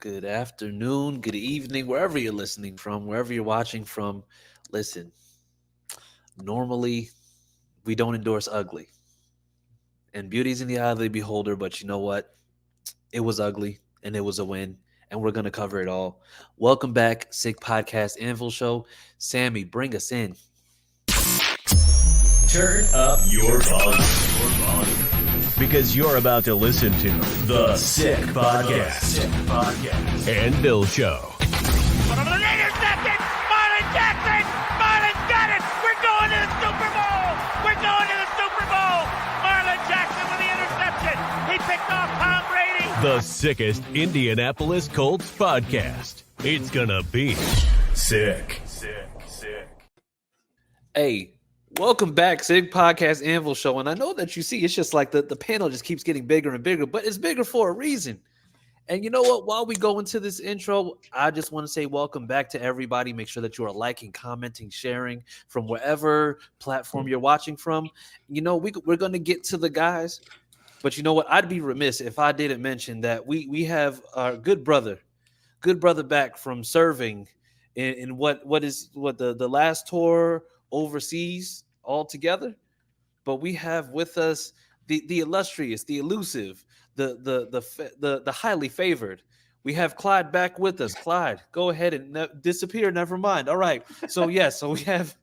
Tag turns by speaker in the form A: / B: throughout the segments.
A: Good afternoon, good evening, wherever you're listening from, wherever you're watching from. Listen, normally we don't endorse ugly, and beauty's in the eye of the beholder, but you know what? It was ugly, and it was a win, and we're going to cover it all. Welcome back, Sick Podcast Anvil Show. Sammy, bring us in.
B: Turn up your volume. Because you're about to listen to The Sick Podcast. Anvil Show.
C: Intercepted! Marlon Jackson! Marlon's got it! We're going to the Super Bowl! We're going to the Super Bowl! Marlon Jackson with the interception! He picked off Tom Brady!
B: The sickest Indianapolis Colts podcast. It's gonna be sick.
A: Hey, welcome back, Sick Podcast Anvil Show. And I know that you see it's just like the panel just keeps getting bigger and bigger, but it's bigger for a reason. And you know what? While we go into this intro, I just want to say welcome back to everybody. Make sure that you are liking, commenting, sharing from wherever platform you're watching from. You know, we're going to get to the guys, but you know what? I'd be remiss if I didn't mention that we have our good brother back from serving in what the last tour overseas altogether. But we have with us the illustrious, the elusive, the highly favored. We have Clyde back with us. Clyde, go ahead and disappear. Never mind. All right. So yes, so we have.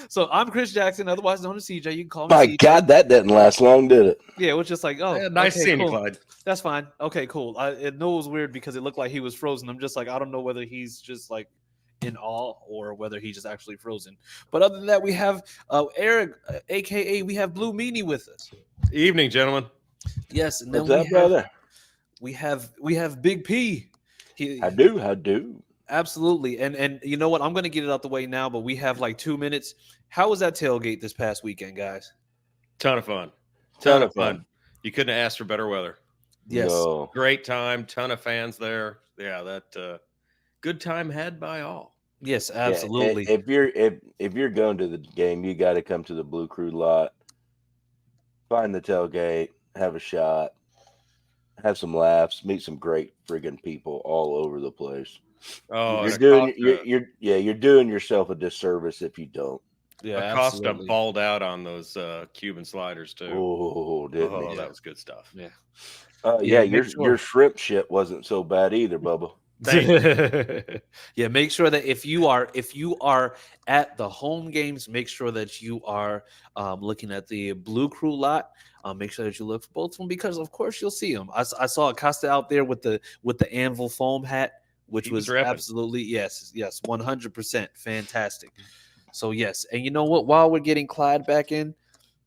A: So I'm Chris Jackson, otherwise known as CJ. You can call me.
D: My
A: CJ.
D: God, that didn't last long, did it?
A: Yeah, it was just like, oh,
E: Yeah, nice
A: okay,
E: seeing you,
A: cool.
E: Clyde.
A: That's fine. Okay, cool. I know it was weird because it looked like he was frozen. I'm just like, I don't know whether he's just like in awe or whether he's just actually frozen. But other than that, we have Eric, aka we have Blue Meanie with us.
E: Evening, gentlemen.
A: Yes, and then
D: What's up, brother?
A: we have Big P.
D: I do.
A: Absolutely. And you know what? I'm gonna get it out the way now, but we have like 2 minutes. How was that tailgate this past weekend, guys?
E: Ton of fun. You couldn't have asked for better weather.
A: Yes.
D: No.
E: Great time. Ton of fans there. Yeah, that good time had by all.
A: Yes,
D: Yeah,
A: absolutely.
D: if you're going to the game, you got to come to the Blue Crew lot, find the tailgate, have a shot, have some laughs, meet some great friggin' people all over the place.
E: Oh,
D: You're doing yourself a disservice if you don't.
A: Yeah,
E: Acosta
A: absolutely.
E: balled out on those Cuban sliders too.
D: Oh, didn't
E: Oh,
D: he?
E: that was good stuff.
A: Yeah.
D: Yeah,
A: make sure.
D: your shrimp shit wasn't so bad either, Bubba.
A: Yeah, make sure that if you are at the home games, make sure that you are looking at the Blue Crew lot. Make sure that you look for both of them because of course you'll see them. I saw Acosta out there with the Anvil foam hat, which
E: He
A: was
E: was repping.
A: absolutely yes, 100% fantastic. So yes, and you know what? While we're getting Clyde back in,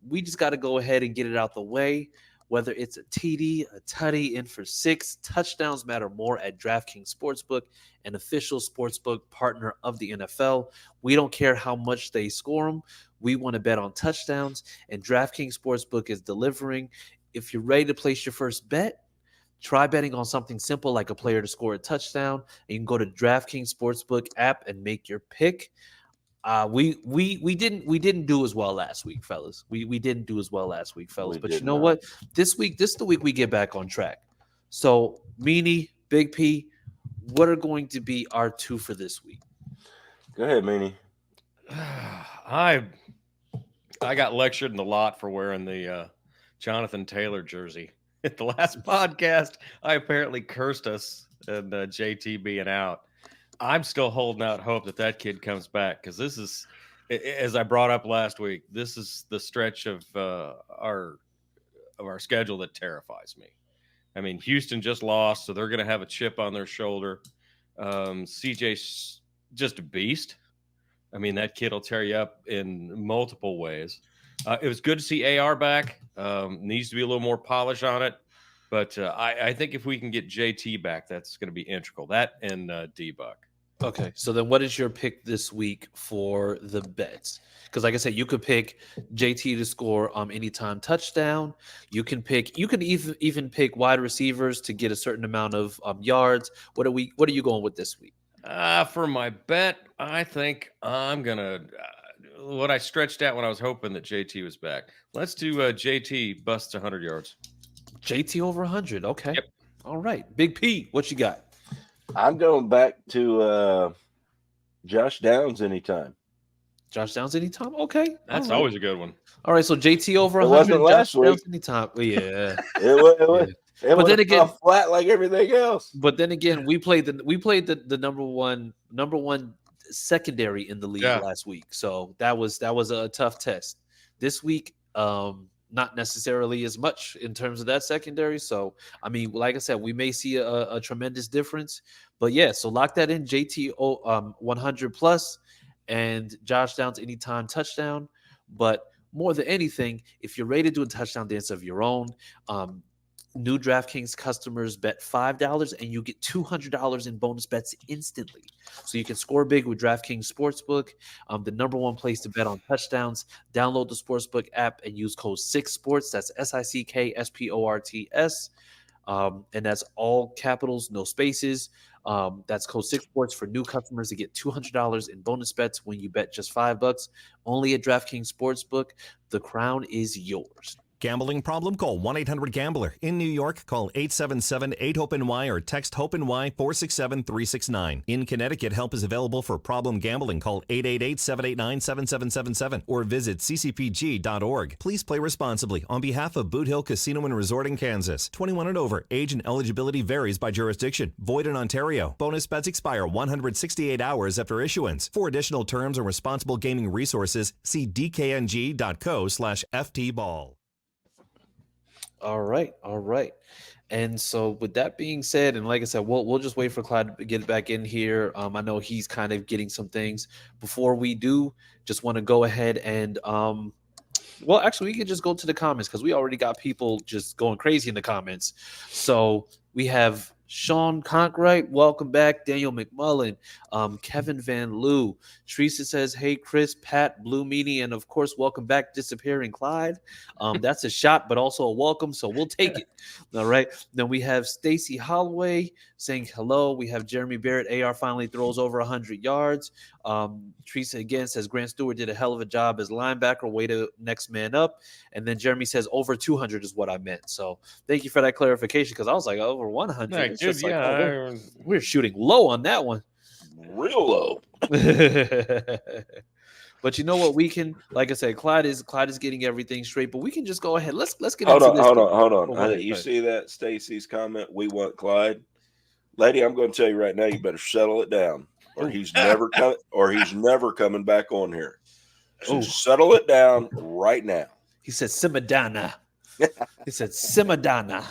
A: we just got to go ahead and get it out the way. Whether it's a TD, a tutty, in for 6, touchdowns matter more at DraftKings Sportsbook, an official sportsbook partner of the NFL. We don't care how much they score them. We want to bet on touchdowns, and DraftKings Sportsbook is delivering. If you're ready to place your first bet, try betting on something simple like a player to score a touchdown. And you can go to DraftKings Sportsbook app and make your pick. We didn't do as well last week, fellas. We didn't do as well last week, fellas.
D: We
A: But you
D: did
A: know
D: not.
A: what? This is the week we get back on track. So, Meanie, Big P, what are going to be our 2 for this week?
D: Go ahead, Meanie.
E: I got lectured in the lot for wearing the Jonathan Taylor jersey. At the last podcast, I apparently cursed us and JT being out. I'm still holding out hope that kid comes back because this is, as I brought up last week, this is the stretch of our schedule that terrifies me. I mean, Houston just lost, so they're going to have a chip on their shoulder. CJ's just a beast. I mean, that kid will tear you up in multiple ways. It was good to see AR back. Needs to be a little more polish on it. But I think if we can get JT back, that's going to be integral. That and D-Buck.
A: Okay, so then what is your pick this week for the bets? Because like I said, you could pick JT to score anytime touchdown. You can even pick wide receivers to get a certain amount of yards. What are you going with this week?
E: For my bet, I think I'm gonna what I stretched out when I was hoping that JT was back. Let's do JT busts 100 yards.
A: JT over 100. Okay.
E: Yep.
A: All right. Big P, what you got?
D: I'm going back to Josh Downs anytime.
A: Josh Downs anytime? Okay.
E: That's
A: all right.
E: always a good one.
A: All right. So JT over
D: It
A: 100.
D: wasn't last
A: Josh Downs
D: week.
A: anytime. Well, yeah.
D: It
A: But
D: was
A: then again,
D: flat like everything else.
A: But then again, we played the number one secondary in the league
E: Yeah.
A: last week, so that was a tough test. This week, not necessarily as much in terms of that secondary. So I mean, like I said, we may see a tremendous difference. But yeah, so lock that in. JT 100 plus and Josh Downs anytime touchdown. But more than anything, if you're ready to do a touchdown dance of your own, new DraftKings customers bet $5 and you get $200 in bonus bets instantly. So you can score big with DraftKings Sportsbook, the number one place to bet on touchdowns. Download the Sportsbook app and use code 6sports. That's SICKSPORTS. And that's all capitals, no spaces. That's code 6sports for new customers to get $200 in bonus bets when you bet just $5. Only at DraftKings Sportsbook. The crown is yours.
F: Gambling problem? Call 1-800-GAMBLER. In New York, call 877-8-HOPE-NY or text HOPE-NY 467-369. In Connecticut, help is available for problem gambling. Call 888-789-7777 or visit ccpg.org. Please play responsibly on behalf of Boot Hill Casino and Resort in Kansas. 21 and over. Age and eligibility varies by jurisdiction. Void in Ontario. Bonus bets expire 168 hours after issuance. For additional terms and responsible gaming resources, see dkng.co/ftball.
A: All right. And so with that being said, and like I said, we'll just wait for Clyde to get back in here. I know he's kind of getting some things. Before we do, just want to go ahead and well, actually, we can just go to the comments because we already got people just going crazy in the comments. So we have Sean Conkright, welcome back. Daniel McMullen, Kevin Van Loo. Teresa says, hey, Chris, Pat, Blue Meanie, and of course, welcome back, Disappearing Clyde. That's a shot, but also a welcome, so we'll take it. All right. Then we have Stacy Holloway saying hello. We have Jeremy Barrett. AR finally throws over 100 yards. Teresa again says Grant Stuard did a hell of a job as linebacker. Way to next man up. And then Jeremy says over 200 is what I meant. So thank you for that clarification because I was like over 100.
E: Yeah,
A: It's just like,
E: yeah,
A: we're shooting low on that one.
D: Real low.
A: But you know what? We can, like I said, Clyde is getting everything straight. But we can just go ahead. Let's get
D: Hold
A: into
D: on,
A: this.
D: hold on.
A: Go ahead.
D: You see that Stacy's comment? We want Clyde. Lady, I'm going to tell you right now, you better settle it down, or he's never coming, or he's never coming back on here. So settle it down right now.
A: He said Simadana. He said Simadana.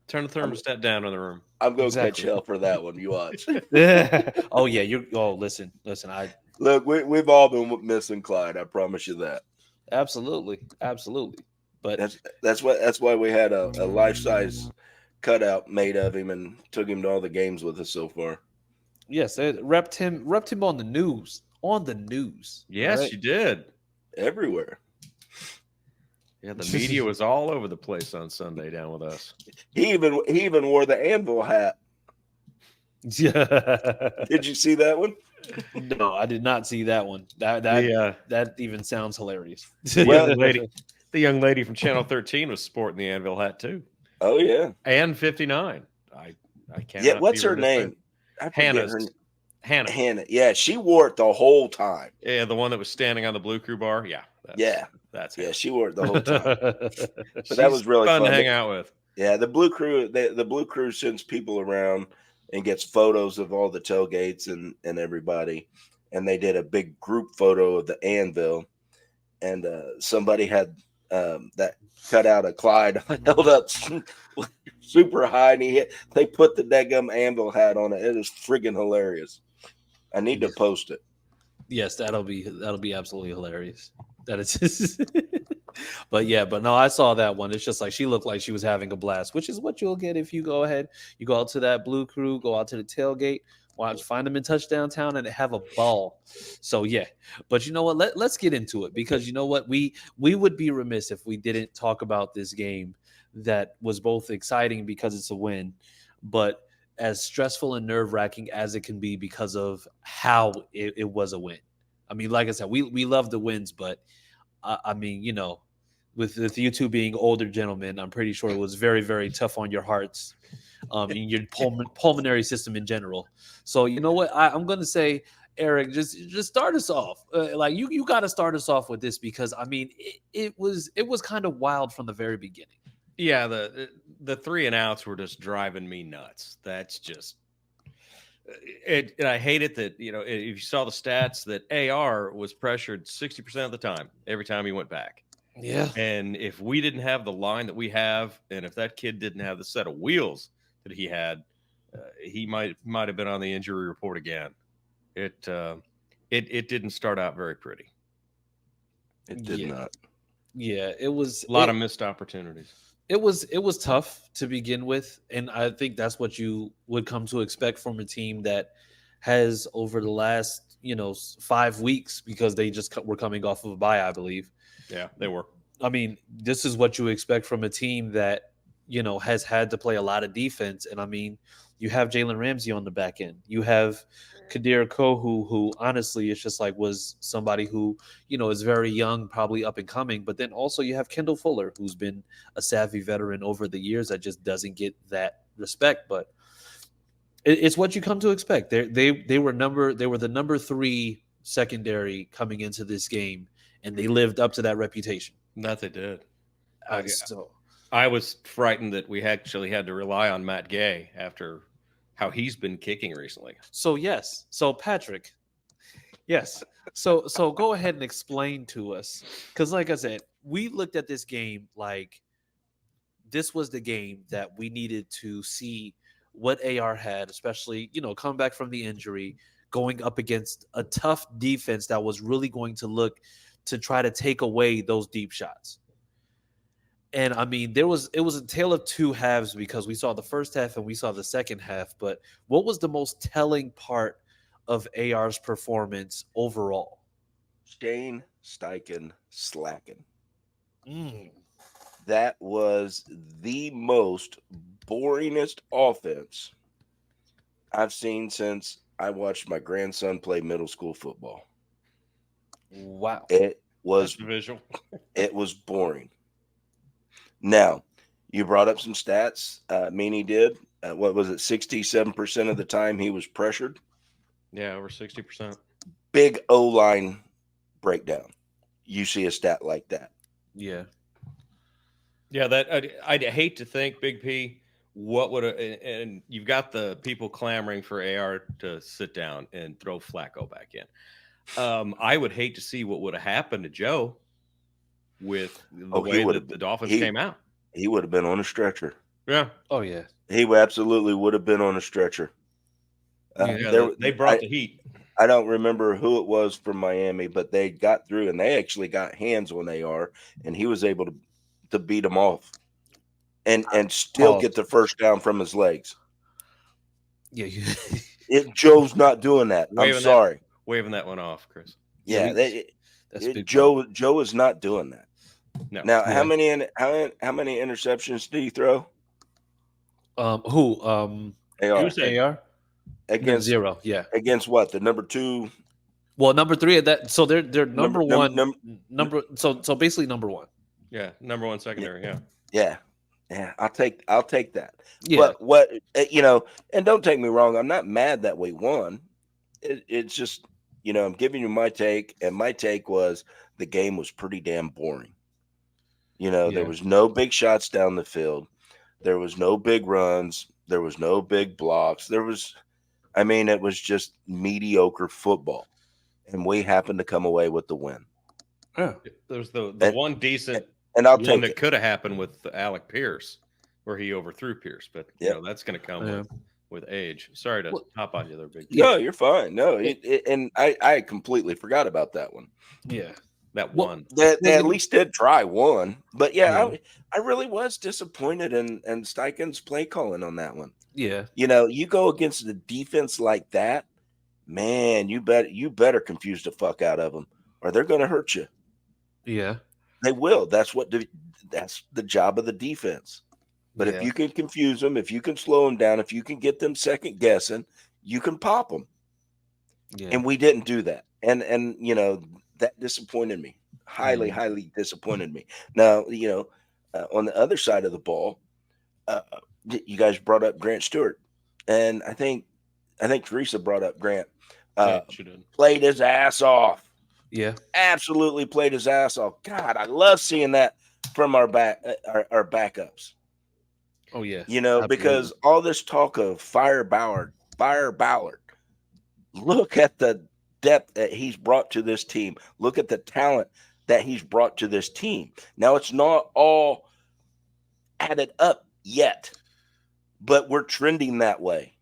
E: Turn the thermostat down in the room.
D: I'm going to catch hell for that one. You watch.
A: Oh yeah, listen.
D: Look, we've all been missing Clyde. I promise you that.
A: Absolutely. But
D: that's why we had a life-size cutout made of him and took him to all the games with us so far.
A: yes, they repped him on the news.
E: Yes,
A: right?
E: you did.
D: Everywhere.
E: Yeah, the media was all over the place on Sunday down with us.
D: He even wore the anvil hat.
A: Yeah.
D: Did you see that one?
A: No, I did not see that one. That even sounds hilarious.
E: The young lady from Channel 13 was sporting the anvil hat too.
D: Oh yeah,
E: and 59. I can't.
D: Yeah, what's her name?
E: Hannah.
D: Yeah, she wore it the whole time.
E: Yeah, the one that was standing on the Blue Crew bar. Yeah. That's
D: yeah. She wore it the whole time. But
E: She's
D: that was really
E: fun
D: fun
E: to hang out with.
D: Yeah, the Blue Crew. The Blue Crew sends people around and gets photos of all the tailgates and everybody. And they did a big group photo of the anvil, and somebody had that cut out of Clyde held up super high, and they put the daggum anvil hat on it. It was friggin' hilarious. I need to post it.
A: Yes, that'll be absolutely hilarious. That is but no, I saw that one. It's just like she looked like she was having a blast, which is what you'll get if you go ahead, you go out to that Blue Crew, go out to the tailgate, find them in touchdown town and have a ball. So yeah, but you know what? Let's get into it, because you know what? We would be remiss if we didn't talk about this game that was both exciting because it's a win, but as stressful and nerve-wracking as it can be because of how it was a win. I mean, like I said, we love the wins, but I mean, you know, with you two being older gentlemen, I'm pretty sure it was very, very tough on your hearts, in your pulmonary system in general. So you know what, I'm gonna say, Eric, just start us off. Like you got to start us off with this because I mean it was kind of wild from the very beginning.
E: Yeah, the 3 and outs were just driving me nuts. That's just it. And I hate it that if you saw the stats that AR was pressured 60% of the time every time he went back.
A: Yeah,
E: And if we didn't have the line that we have, and if that kid didn't have the set of wheels that he had, he might have been on the injury report again. It didn't start out very pretty.
D: It did not.
A: Yeah, it was
E: A lot of missed opportunities.
A: It was tough to begin with, and I think that's what you would come to expect from a team that has over the last 5 weeks, because they just were coming off of a bye, I believe.
E: Yeah, they were.
A: I mean, this is what you expect from a team that has had to play a lot of defense, and I mean, you have Jalen Ramsey on the back end. You have Kadir Kohu, who honestly is just like was somebody who, is very young, probably up and coming. But then also you have Kendall Fuller, who's been a savvy veteran over the years that just doesn't get that respect. But it's what you come to expect. They were the number 3 secondary coming into this game, and they lived up to that reputation.
E: That they did.
A: So
E: I was frightened that we actually had to rely on Matt Gay after how he's been kicking recently.
A: So yes. So Patrick, yes. So go ahead and explain to us, because like I said, we looked at this game like this was the game that we needed to see what AR had, especially coming back from the injury, going up against a tough defense that was really going to look to try to take away those deep shots. And I mean, it was a tale of 2 halves, because we saw the first half and we saw the second half. But what was the most telling part of AR's performance overall?
D: Shane Steichen slacking.
A: Mm.
D: That was the most boringest offense I've seen since I watched my grandson play middle school football.
A: Wow.
D: It was
E: visual.
D: It was boring. Now, you brought up some stats. Meany did. What was it? 67% of the time he was pressured.
E: Yeah, over 60%.
D: Big O-line breakdown. You see a stat like that.
A: Yeah.
E: Yeah, that I'd hate to think, Big P, what would and you've got the people clamoring for AR to sit down and throw Flacco back in. I would hate to see what would have happened to Joe with the way that the Dolphins came out.
D: He would have been on a stretcher.
E: Yeah.
A: Oh yeah.
D: He absolutely would have been on a stretcher.
E: They brought the heat.
D: I don't remember who it was from Miami, but they got through and they actually got hands on AR, and he was able to beat them off and still get the first down from his legs.
A: Yeah.
D: Joe's not doing that. I'm sorry.
E: Waving that one off, Chris.
D: Yeah,
A: that's
D: Joe is not doing that.
E: No.
D: Now, how many interceptions did he throw?
A: Who? AR?
D: Against
A: 0. Yeah.
D: Against what? The number 2.
A: Well, number 3 at that. So they're number 1. So basically number 1.
E: Yeah, number 1 secondary.
D: Yeah. I'll take that.
A: Yeah.
D: But what and don't take me wrong, I'm not mad that we won. It's just I'm giving you my take, and my take was the game was pretty damn boring. There was no big shots down the field. There was no big runs. There was no big blocks. It was just mediocre football. And we happened to come away with the win.
A: Yeah.
E: There's the one decent
D: and I'll
E: one
D: take
E: that
D: it.
E: could have happened with Alec Pierce, where he overthrew Pierce. But that's going to come with age. Sorry to hop on you there, Big.
D: No, you're fine. No, and I completely forgot about that one.
A: Yeah.
E: That one.
D: They at least did try one. But I really was disappointed in Steichen's play calling on that one.
A: Yeah.
D: You go against the defense like that, man, you better confuse the fuck out of them, or they're going to hurt you.
A: Yeah.
D: They will. That's the job of the defense. But if you can confuse them, if you can slow them down, if you can get them second guessing, you can pop them. Yeah. And we didn't do that. And that disappointed me. highly disappointed me. Now, on the other side of the ball, you guys brought up Grant Stuard, and I think Teresa brought up Grant.
E: She did.
D: Played his ass off.
A: Yeah.
D: Absolutely played his ass off. God, I love seeing that from our backups.
A: Oh yeah.
D: Because all this talk of fire Ballard. Look at the depth that he's brought to this team. Look at the talent that he's brought to this team. Now, it's not all added up yet, but we're trending that way.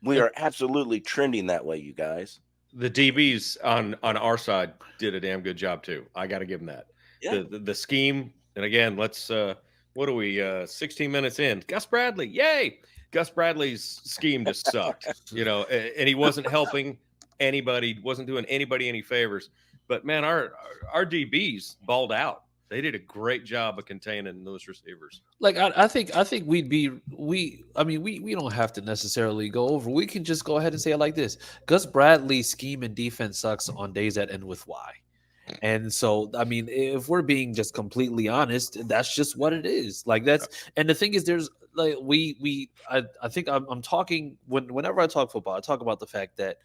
D: We are absolutely trending that way, you guys.
E: The DBs on our side did a damn good job too. I got to give them that.
D: Yeah.
E: The scheme, and again, let's what are we 16 minutes in? Gus Bradley, yay! Gus Bradley's scheme just sucked, and he wasn't helping anybody, wasn't doing anybody any favors. But man, our DBs balled out. They did a great job of containing those receivers.
A: Like I think we don't have to necessarily go over. We can just go ahead and say it like this: Gus Bradley's scheme and defense sucks on days that end with Y. And so, I mean, if we're being just completely honest, that's just what it is. Like that's, and the thing is, there's like I think I'm talking whenever I talk football, I talk about the fact that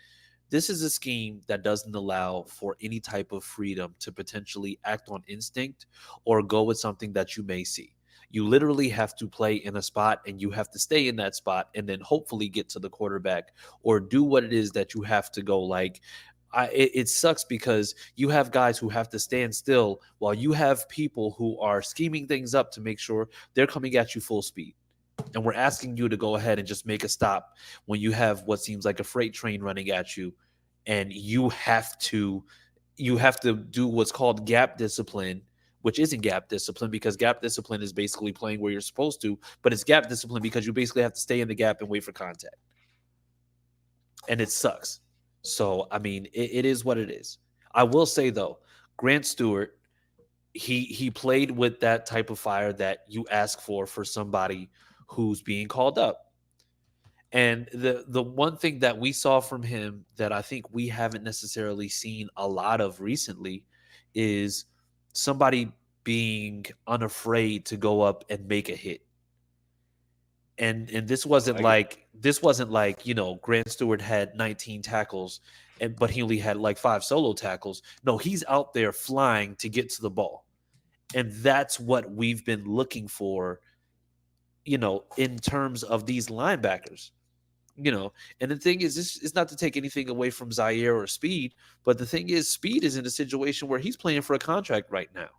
A: this is a scheme that doesn't allow for any type of freedom to potentially act on instinct or go with something that you may see. You literally have to play in a spot and you have to stay in that spot and then hopefully get to the quarterback or do what it is that you have to go. Like it sucks because you have guys who have to stand still while you have people who are scheming things up to make sure they're coming at you full speed. And we're asking you to go ahead and just make a stop when you have what seems like a freight train running at you. And you have to do what's called gap discipline, which isn't gap discipline because gap discipline is basically playing where you're supposed to, but it's gap discipline because you basically have to stay in the gap and wait for contact. And it sucks. So, I mean, it is what it is. I will say, though, Grant Stuard, he played with that type of fire that you ask for somebody who's being called up. And the one thing that we saw from him that I think we haven't necessarily seen a lot of recently is somebody being unafraid to go up and make a hit. And this wasn't like Grant Stuard had 19 tackles but he only had like 5 solo tackles. No, he's out there flying to get to the ball. And that's what we've been looking for, in terms of these linebackers. And the thing is, this is not to take anything away from Zaire or Speed, but the thing is, Speed is in a situation where he's playing for a contract right now.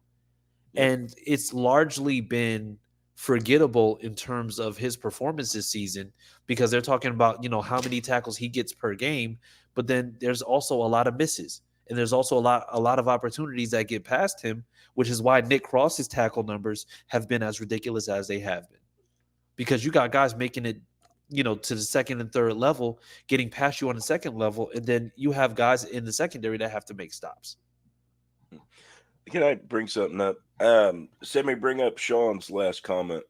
A: And it's largely been forgettable in terms of his performance this season because they're talking about, how many tackles he gets per game, but then there's also a lot of misses. And there's also a lot of opportunities that get past him, which is why Nick Cross's tackle numbers have been as ridiculous as they have been. Because you got guys making it, to the second and third level, getting past you on the second level, and then you have guys in the secondary that have to make stops.
D: Can I bring something up? Sammy, bring up Sean's last comment.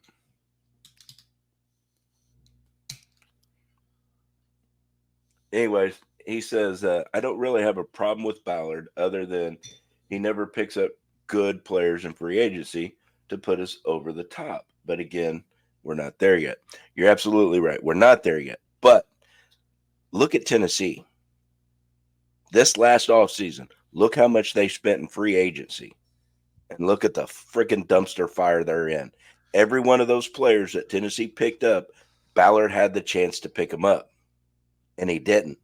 D: Anyways, he says, I don't really have a problem with Ballard other than he never picks up good players in free agency to put us over the top. But again, we're not there yet. You're absolutely right. We're not there yet. But look at Tennessee. This last offseason, look how much they spent in free agency. And look at the freaking dumpster fire they're in. Every one of those players that Tennessee picked up, Ballard had the chance to pick them up. And he didn't.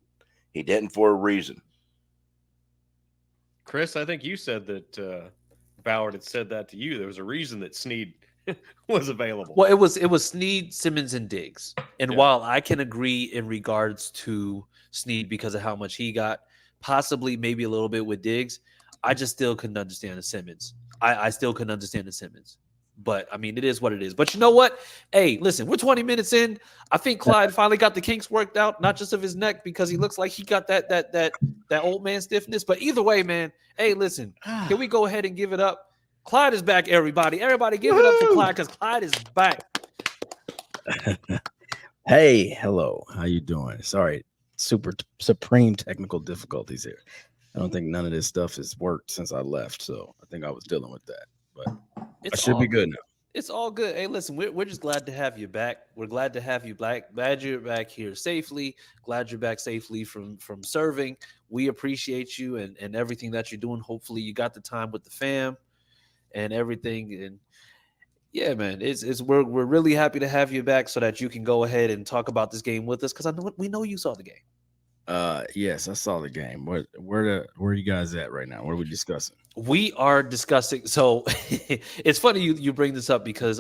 D: He didn't for a reason.
E: Chris, I think you said that Ballard had said that to you. There was a reason that Snead was available.
A: Well, it was Snead, Simmons, and Diggs. And while I can agree in regards to Snead because of how much he got, possibly maybe a little bit with Diggs, I just still couldn't understand the Simmons. I still couldn't understand the Simmons. But, I mean, it is what it is. But you know what? Hey, listen, we're 20 minutes in. I think Clyde finally got the kinks worked out, not just of his neck, because he looks like he got that old man stiffness. But either way, man, hey, listen, can we go ahead and give it up? Clyde is back, everybody. Everybody give it up for Clyde because Clyde is back.
G: Hey, hello. How you doing? Sorry, supreme technical difficulties here. I don't think none of this stuff has worked since I left. So I think I was dealing with that. But I
A: It's
G: should
A: all
G: be good now.
A: It's all good. Hey, listen, we're just glad to have you back. We're glad to have you back. Glad you're back here safely. Glad you're back safely from serving. We appreciate you and everything that you're doing. Hopefully, you got the time with the fam and everything. And yeah, man, it's we're really happy to have you back so that you can go ahead and talk about this game with us because I know we know you saw the game.
G: Yes, I saw the game. Where are you guys at right now? What are we discussing?
A: We are discussing. So it's funny you bring this up because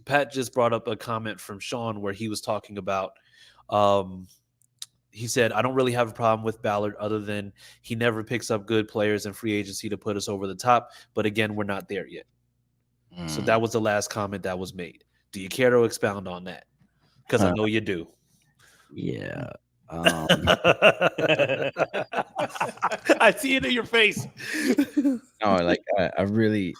A: Pat just brought up a comment from Sean where he was talking about he said, I don't really have a problem with Ballard other than he never picks up good players in free agency to put us over the top. But again, we're not there yet. So that was the last comment that was made. Do you care to expound on that? Because I know you do.
G: Yeah.
A: I see it in your face.
G: No, like I really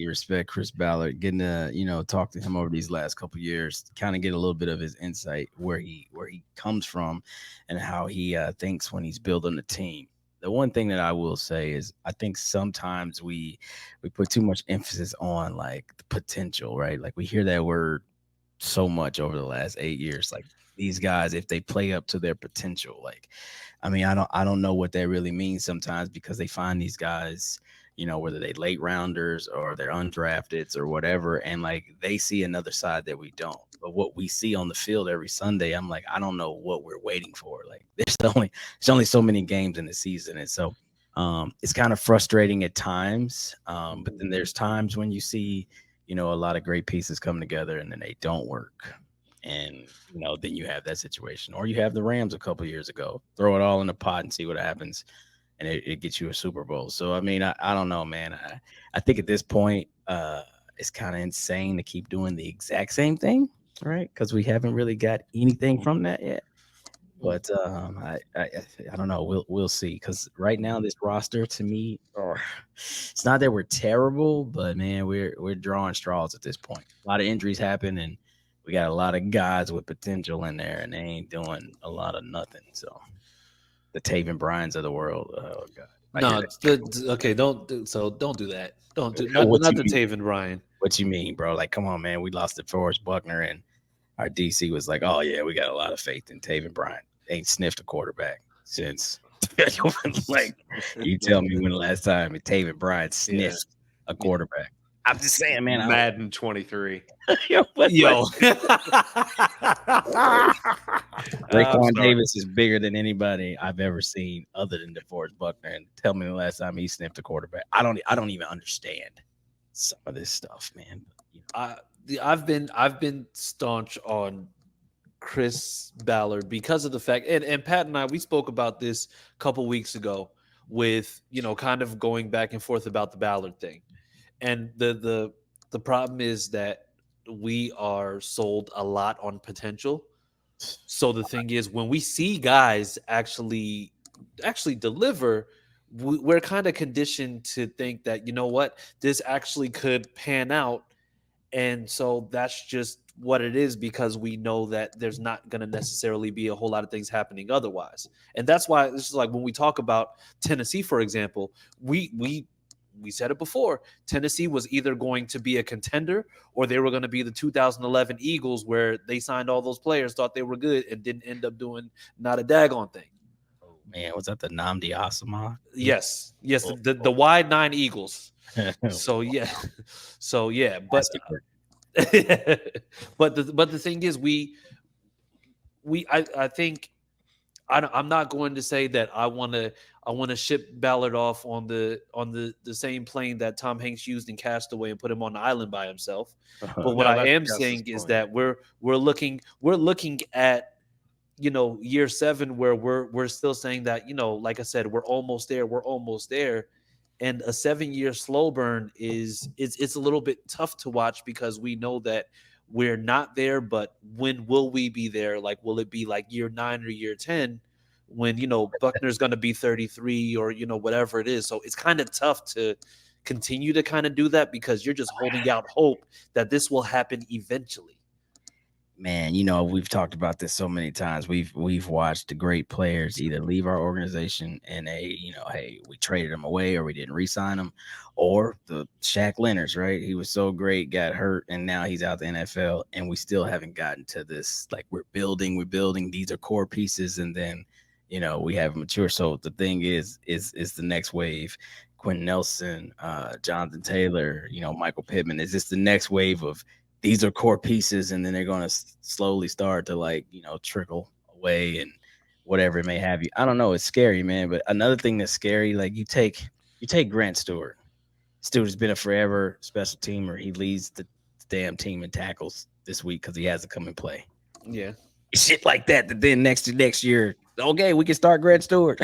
G: respect Chris Ballard. Getting to talk to him over these last couple of years, kind of get a little bit of his insight where he comes from and how he thinks when he's building a team. The one thing that I will say is I think sometimes we put too much emphasis on like the potential, right? Like we hear that word so much over the last 8 years. Like these guys, if they play up to their potential, like, I mean, I don't know what that really means sometimes because they find these guys, whether they late rounders or they're undrafteds or whatever, and like they see another side that we don't. But what we see on the field every Sunday, I'm like, I don't know what we're waiting for. Like there's only so many games in the season, and so it's kind of frustrating at times. But then there's times when you see, a lot of great pieces come together and then they don't work. And, then you have that situation. Or you have the Rams a couple years ago. Throw it all in the pot and see what happens. And it gets you a Super Bowl. So, I mean, I don't know, man. I think at this point, it's kind of insane to keep doing the exact same thing, right? Because we haven't really got anything from that yet. But I don't know. We'll see. Because right now, this roster to me, it's not that we're terrible, but man, we're drawing straws at this point. A lot of injuries happen, and we got a lot of guys with potential in there, and they ain't doing a lot of nothing. So the Taven Bryans of the world, oh god.
A: Okay, don't do that. Don't do not the Taven Bryan.
G: What you mean, bro? Like, come on, man. We lost to Forrest Buckner, and our DC was like, oh yeah, we got a lot of faith in Taven Bryan. Ain't sniffed a quarterback since. Like, you tell me when the last time Taven Bryan sniffed a quarterback. I'm just saying, man.
E: Madden 23.
A: Yo.
G: Raekwon Davis is bigger than anybody I've ever seen other than DeForest Buckner. And tell me the last time he sniffed a quarterback. I don't even understand some of this stuff, man.
A: I've been staunch on Chris Ballard because of the fact, and Pat and I, we spoke about this a couple weeks ago with, kind of going back and forth about the Ballard thing. And the problem is that we are sold a lot on potential. So the thing is, when we see guys actually deliver, we're kind of conditioned to think that, this actually could pan out. And so that's just what it is because we know that there's not going to necessarily be a whole lot of things happening otherwise. And that's why it's just like when we talk about Tennessee, for example, we said it before. Tennessee was either going to be a contender or they were going to be the 2011 Eagles where they signed all those players, thought they were good, and didn't end up doing not a daggone thing.
G: Oh, man, was that the Nnamdi Asomugha?
A: Yes. The wide 9 Eagles. So, yeah. But but the thing is, I think I'm not going to say that I want to ship Ballard off on the same plane that Tom Hanks used in Castaway and put him on the island by himself. But what I am saying is that we're looking at year 7 where we're still saying that like I said, we're almost there. And a 7-year slow burn it's a little bit tough to watch because we know that we're not there, but when will we be there? Like, will it be like year 9 or year 10 when, Buckner's going to be 33 or, whatever it is. So it's kind of tough to continue to kind of do that because you're just holding out hope that this will happen eventually.
G: man, you know, we've talked about this so many times. We've watched the great players either leave our organization and hey, we traded them away or we didn't re-sign them, or the Shaq Leonard's, right? He was so great, got hurt, and now he's out the NFL, and we still haven't gotten to this. Like we're building. These are core pieces, and then we haven't matured. So the thing is the next wave. Quentin Nelson, Jonathan Taylor, Michael Pittman. Is this the next wave of these are core pieces, and then they're going to slowly start to trickle away and whatever it may have you. I don't know. It's scary, man. But another thing that's scary, like you take Grant Stuard. Stewart's been a forever special teamer. He leads the damn team in tackles this week because he has to come and play.
A: Yeah.
G: Shit like that. That then next year, okay, we can start Grant Stuard.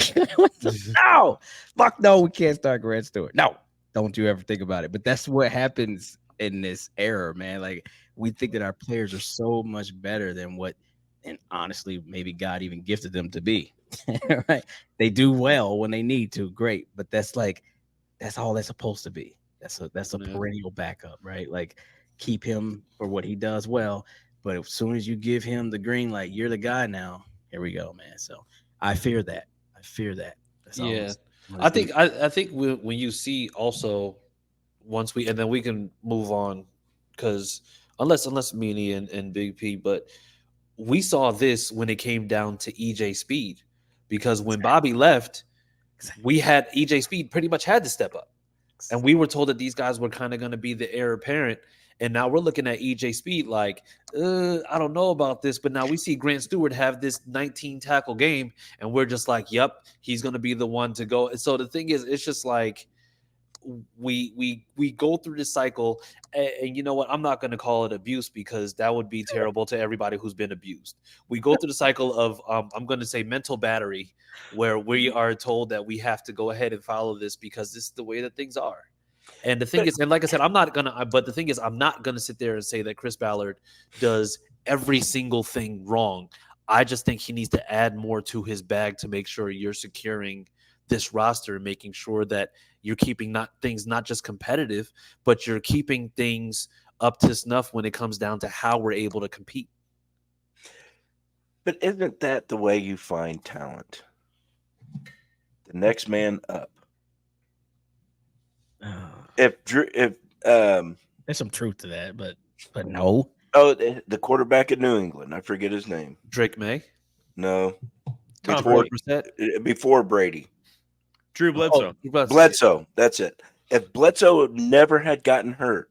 G: No, fuck no, we can't start Grant Stuard. No, don't you ever think about it. But that's what happens in this era, man. Like we think that our players are so much better than what, and honestly, maybe God even gifted them to be. Right? They do well when they need to, great. But that's all that's supposed to be. That's a perennial backup, right? Like keep him for what he does well. But as soon as you give him the green light, you're the guy now. Here we go, man. So I fear that. That's
A: yeah. I think when you see also once and then we can move on because unless Meanie and Big P, but we saw this when it came down to EJ Speed because when Bobby left, we had EJ Speed pretty much had to step up, and we were told that these guys were kind of going to be the heir apparent. And now we're looking at EJ Speed like, I don't know about this. But now we see Grant Stuard have this 19 tackle game, and we're just like, yep, he's going to be the one to go. And so the thing is, it's just like we go through this cycle. And you know what? I'm not going to call it abuse because that would be terrible to everybody who's been abused. We go through the cycle of, I'm going to say mental battery, where we are told that we have to go ahead and follow this because this is the way that things are. And the thing is, and like I said, but the thing is, I'm not going to sit there and say that Chris Ballard does every single thing wrong. I just think he needs to add more to his bag to make sure you're securing this roster and making sure that you're keeping things not just competitive, but you're keeping things up to snuff when it comes down to how we're able to compete.
D: But isn't that the way you find talent? The next man up. If
G: there's some truth to that, but no.
D: Oh, the quarterback in New England, I forget his name.
A: Drake May?
D: No,
A: before
D: Brady.
E: Drew Bledsoe.
D: Bledsoe, that's it. If Bledsoe never had gotten hurt,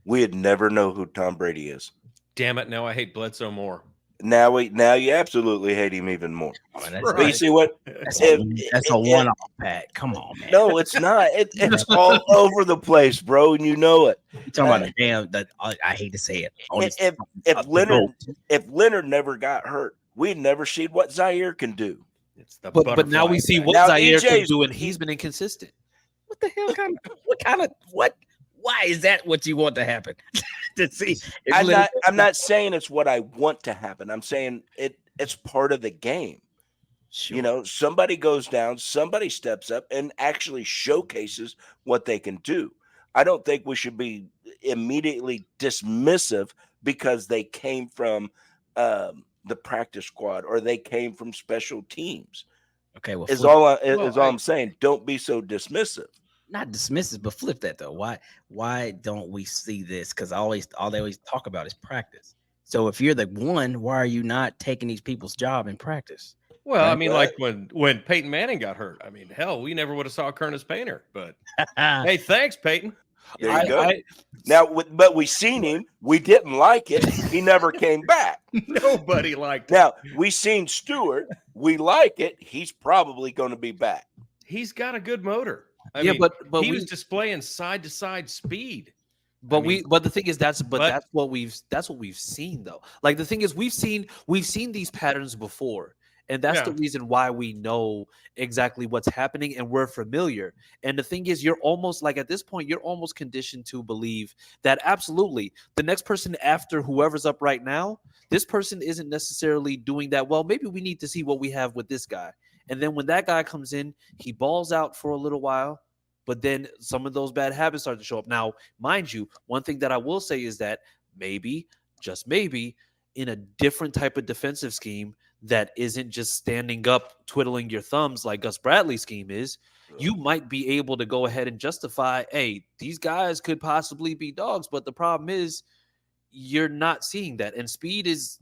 D: we'd never know who Tom Brady is.
E: Damn it! Now I hate Bledsoe more.
D: Now you absolutely hate him even more.
G: Oh,
D: but you see what?
G: That's a one-off, Pat. Come on, man.
D: No, it's not. It's all over the place, bro, and you know it.
G: You're talking about the damn that I hate to say it.
D: If Leonard never got hurt, we'd never seen what Zaire can do.
E: It's the
A: but now we see what Zaire can do, and he's been inconsistent.
G: What the hell? What? Why is that what you want to happen? To see,
D: I'm not saying it's what I want to happen. I'm saying it's part of the game. Sure. Somebody goes down, somebody steps up and actually showcases what they can do. I don't think we should be immediately dismissive because they came from the practice squad or they came from special teams.
G: Okay, well,
D: all I'm saying. Don't be so dismissive.
G: Not dismissive, but flip that though. Why don't we see this? Because all they always talk about is practice. So if you're the one, why are you not taking these people's job in practice?
E: Well, I mean, like when Peyton Manning got hurt. I mean, hell, we never would have saw Curtis Painter. But hey, thanks, Peyton.
D: There you go. But we seen him. We didn't like it. He never came back.
E: Nobody liked it.
D: Now we seen Stuart. We like it. He's probably going to be back.
E: He's got a good motor. I mean, but he was displaying side to side speed.
A: But the thing is that's what we've seen though. Like the thing is we've seen these patterns before, and that's the reason why we know exactly what's happening and we're familiar. And the thing is, you're almost like at this point you're almost conditioned to believe that absolutely the next person after whoever's up right now, this person isn't necessarily doing that well. Maybe we need to see what we have with this guy. And then when that guy comes in, he balls out for a little while, but then some of those bad habits start to show up. Now, mind you, one thing that I will say is that maybe, just maybe, in a different type of defensive scheme that isn't just standing up, twiddling your thumbs like Gus Bradley's scheme is, you might be able to go ahead and justify, hey, these guys could possibly be dogs. But the problem is you're not seeing that. And speed is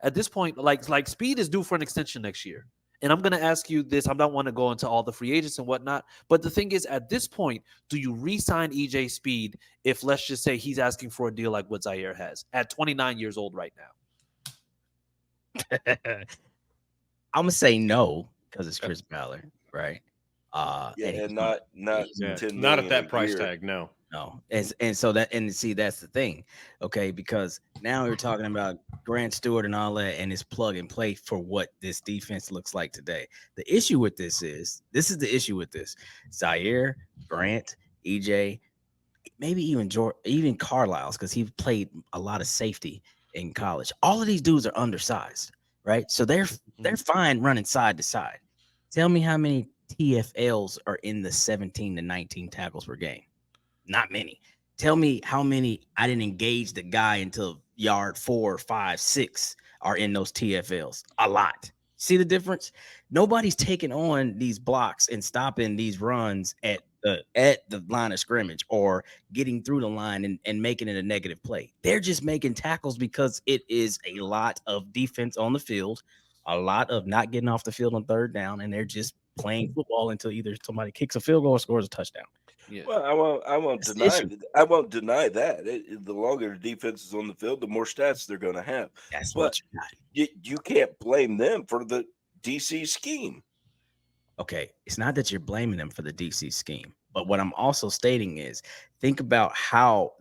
A: at this point, like speed is due for an extension next year. And I'm going to ask you this. I don't want to go into all the free agents and whatnot. But the thing is, at this point, do you re-sign EJ Speed if, let's just say, he's asking for a deal like what Zaire has at 29 years old right now?
G: I'm gonna say no because it's Chris Ballard, right?
D: And not
E: not
D: 10
E: not
D: million
E: at that
D: a
E: price
D: year.
E: tag. No.
G: And so that, and see, that's the thing, okay? Because now you're talking about Grant Stuard and all that, and it's plug and play for what this defense looks like today. The issue with this is the issue with this: Zaire, Grant, EJ, maybe even Carlisle's, because he played a lot of safety in college. All of these dudes are undersized, right? So they're fine running side to side. Tell me how many TFLs are in the 17 to 19 tackles per game. Not many. Tell me how many I didn't engage the guy until yard 4, 5, 6 are in those TFLs. A lot. See the difference? Nobody's taking on these blocks and stopping these runs at the line of scrimmage or getting through the line and making it a negative play. They're just making tackles because it is a lot of defense on the field, a lot of not getting off the field on third down, and they're just playing football until either somebody kicks a field goal or scores a touchdown.
A: Yeah.
D: Well, I won't deny that. The longer the defense is on the field, the more stats they're going to have.
G: That's
D: But
G: what you got.
D: you can't blame them for the DC scheme.
G: Okay, it's not that you're blaming them for the DC scheme, but what I'm also stating is think about how